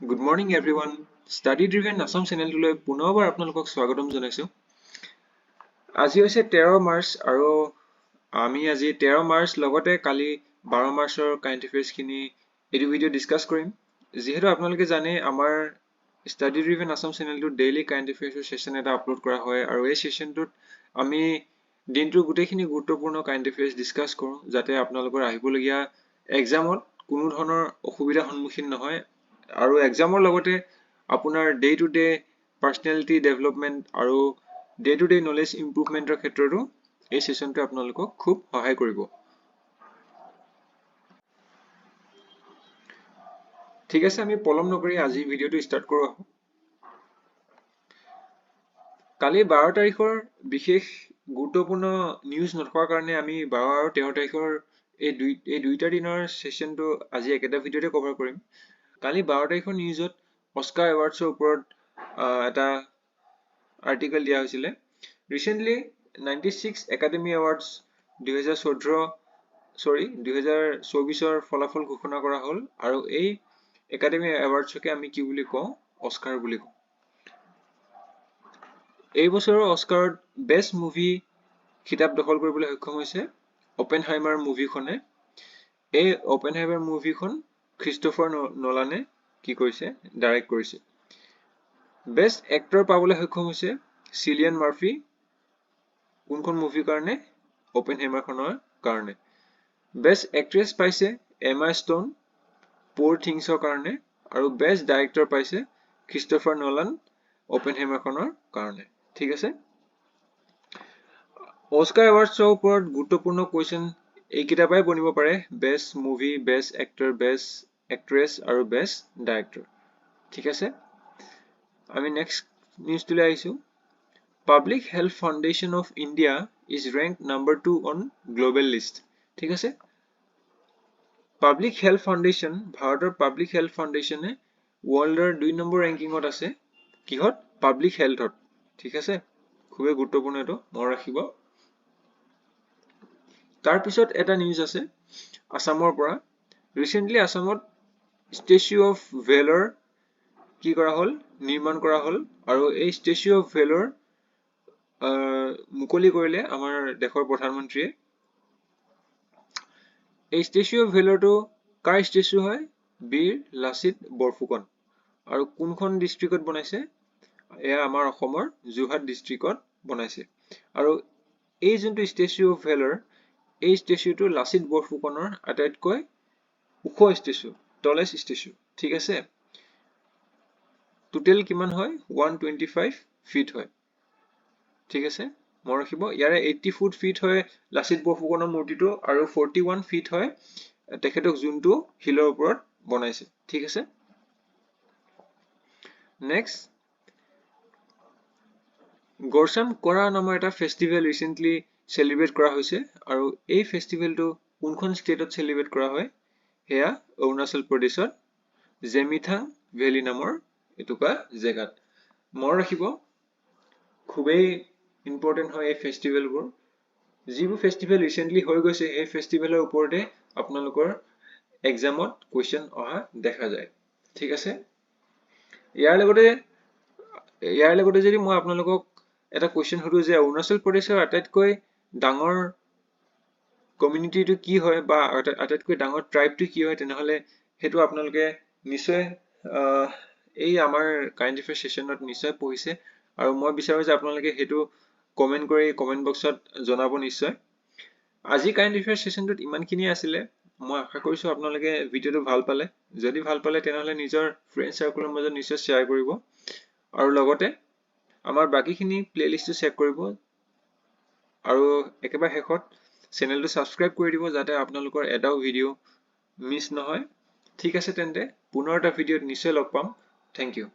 Good morning everyone. Study Driven Assam চেনেলটোলৈ পুনৰবাৰ আপোনালোকক স্বাগতম জনাইছো। আজি হৈছে 13 মাৰ্চ আৰু আমি আজি 13 মাৰ্চ লগতে কালি 12 মাৰ্চৰ কাৰেণ্ট এফেয়াৰ্সখিনি এই ভিডিঅ ডিসকাস কৰিম। যেহেতু আপোনালোকে জানে আমাৰ Study Driven Assam চেনেলটোত ডেইলি কাৰেণ্ট এফেয়াৰ্সৰ সেশন এটা আপলোড কৰা হয় আৰু এই সেশনটোত আমি দিনটোৰ গোটেইখিনি গুৰুত্বপূৰ্ণ কাৰেণ্ট এফেয়াৰ্স ডিসকাস কৰোঁ যাতে আপোনালোকৰ আহিবলগীয়া এক্সামত কোনো ধৰণৰ অসুবিধাৰ সন্মুখীন নহয় আৰু এক্সামৰ লগতে আপোনাৰ ডে টু ডে পাৰ্সনেলিটি ডেভেলপমেন্ট আৰু ডে টু ডে নলেজ ইম্প্ৰুভমেন্টৰ ক্ষেত্ৰতো এই সেশনটো আপোনালোকক খুব সহায় কৰিব। ঠিক আছে, আমি পলম নকৰি আজি ভিডিঅটো ষ্টাৰ্ট কৰো। কালি 12 তাৰিখৰ বিশেষ গুৰুত্বপূৰ্ণ নিউজ নথকাৰ কাৰণে আমি 12 আৰু 13 তাৰিখৰ এই দুইটা দিনৰ সেশনটো আজি একেটা ভিডিঅতে কভাৰ কৰিম। কালি 12 তাৰিখৰ নিউজত অস্কাৰ এৱাৰ্ডছৰ ওপৰত এটা আৰ্টিকেল দিয়া হৈছিলে। ৰিসেন্টলি 96 একাডেমি এৱাৰ্ডছ 2024ৰ ফলাফল ঘোষণা কৰা হ'ল আৰু এই একাডেমি এৱাৰ্ডছকে আমি কি বুলি কওঁ, অস্কাৰ বুলি কওঁ। এই বছৰৰ অস্কাৰত বেষ্ট মুভি খিতাপ দখল কৰিবলৈ সক্ষম হৈছে অপেনহাইমাৰ মুভিখনে। এই অপেনহাইমাৰ মুভিখন ক্ৰিষ্টফাৰ নোলানে কি কৰিছে, ডাইৰেক্ট কৰিছে। বেষ্ট এক্টৰ পাবলৈ সক্ষম হৈছে চিলিয়ান মাৰ্ফি। কোনখন মুভিৰ কাৰণে? অপেনহাইমাৰখনৰ কাৰণে। বেষ্ট এক্ট্ৰেছ পাইছে এমা ষ্টোন পুৰ থিংছৰ কাৰণে আৰু বেষ্ট ডাইৰেক্টৰ পাইছে ক্ৰিষ্টফাৰ নোলান অপেনহাইমাৰখনৰ কাৰণে। ঠিক আছে, অস্কাৰ এৱাৰ্ডছৰ ওপৰত গুৰুত্বপূৰ্ণ কুৱেশ্যন এইকেইটাৰ পৰাই বনিব পাৰে, best movie, best actor, best actress আৰু বেষ্ট ডাইৰেক্টৰ। ঠিক আছে, আমি নেক্সট নিউজটোলৈ আহিছো। Public health foundation of India is rank number 2 on global list. ঠিক আছে, পাব্লিক হেল্থ ফাউণ্ডেশ্যন, ভাৰতৰ পাব্লিক হেল্থ ফাউণ্ডেশ্যনে ৱৰ্ল্ডৰ 2 নম্বৰ ৰেংকিঙত আছে। কিহত? পাব্লিক হেল্থত। ঠিক আছে, খুবেই গুৰুত্বপূৰ্ণ, এইটো মনত ৰাখিব। তাৰপিছত এটা নিউজ আছে আসামৰ পৰা। ৰিসেন্টলি আসামত ষ্টেচু অফ ভেলৰ কি কৰা হ'ল, নিৰ্মাণ কৰা হ'ল আৰু এই ষ্টেচু অফ ভেলৰ মুকলি কৰিলে আমাৰ দেশৰ প্ৰধানমন্ত্ৰীয়ে। এই ষ্টেচু অফ ভেলৰটো কাৰ ষ্টেচু হয়? বীৰ লাচিত বৰফুকন। আৰু কোনখন ডিষ্ট্ৰিক্টত বনাইছে? এয়া আমাৰ অসমৰ যোৰহাট ডিষ্ট্ৰিক্টত বনাইছে। আৰু এই যোনটো ষ্টেচু অফ ভেলৰ, এই ষ্টেচুটো লাচিত বৰফুকনৰ আটাইতকৈ ওখ ষ্টেচু, টলেষ্ট ষ্টেচু। ঠিক আছে, টোটেল কিমান হয়? 125 ফিট হয়। ঠিক আছে, মনত ৰাখিব। ইয়াৰে 80 ফিট হয় লাচিত বৰফুকনৰ মূৰ্তিটো আৰু 41 ফিট হয় তেখেতক যোনটো শিলৰ ওপৰত বনাইছে। ঠিক আছে, নেক্সট, গৰচাম কৰা নামৰ এটা ফেষ্টিভেল ৰিসেন্টলি চেলিব্ৰেট কৰা হৈছে আৰু এই ফেষ্টিভেলটো কোনখন ষ্টেটত চেলিব্ৰেট কৰা হয়? সেয়া অৰুণাচল প্ৰদেশত জেমিথাং ভেলী নামৰ এটুকুৰা জেগাত। মনত ৰাখিব, খুবেই ইম্পৰ্টেণ্ট হয় এই ফেষ্টিভেলবোৰ। যিবোৰ ফেষ্টিভেল ৰিসেন্টলি হৈ গৈছে এই ফেষ্টিভেলৰ ওপৰতে আপোনালোকৰ এক্সামত কুৱেশ্যন অহা দেখা যায়। ঠিক আছে, ইয়াৰ লগতে যদি মই আপোনালোকক এটা কুৱেশ্যন সুধো যে অৰুণাচল প্ৰদেশৰ আটাইতকৈ ডাঙৰ কমিউনিটিটো কি হয় বা আটাইতকৈ ডাঙৰ ট্ৰাইবটো কি হয়, তেনেহলে সেইটো আপোনালোকে নিশ্চয় এই আমাৰ কাৰেণ্ট এফেয়াৰ সেশনত নিশ্চয় পঢ়িছে আৰু মই বিচাৰো যে আপোনালোকে সেইটো কমেন্ট কৰি কমেন্ট বক্সত জনাব নিশ্চয়। আজি কাৰেণ্ট এফেয়াৰ সেশনটোত ইমানখিনিয়ে আছিলে। মই আশা কৰিছো আপোনালোকে ভিডিঅটো ভাল পালে। যদি ভাল পালে তেনেহলে নিজৰ ফ্ৰেণ্ড সাৰ্কেলৰ মাজত নিশ্চয় শ্বেয়াৰ কৰিব আৰু লগতে আমাৰ বাকিখিনি প্লেলিষ্টটো চেক কৰিব আৰু একেবাৰে শেষত চেনেলটো সাবস্ক্ৰাইব কৰি দিব যাতে আপোনালোকৰ এটাও ভিডিঅ' মিছ নহয়। ঠিক আছে, তেন্তে পুনৰ এটা ভিডিঅ'ত নিশ্চয় লগ পাম। Thank U.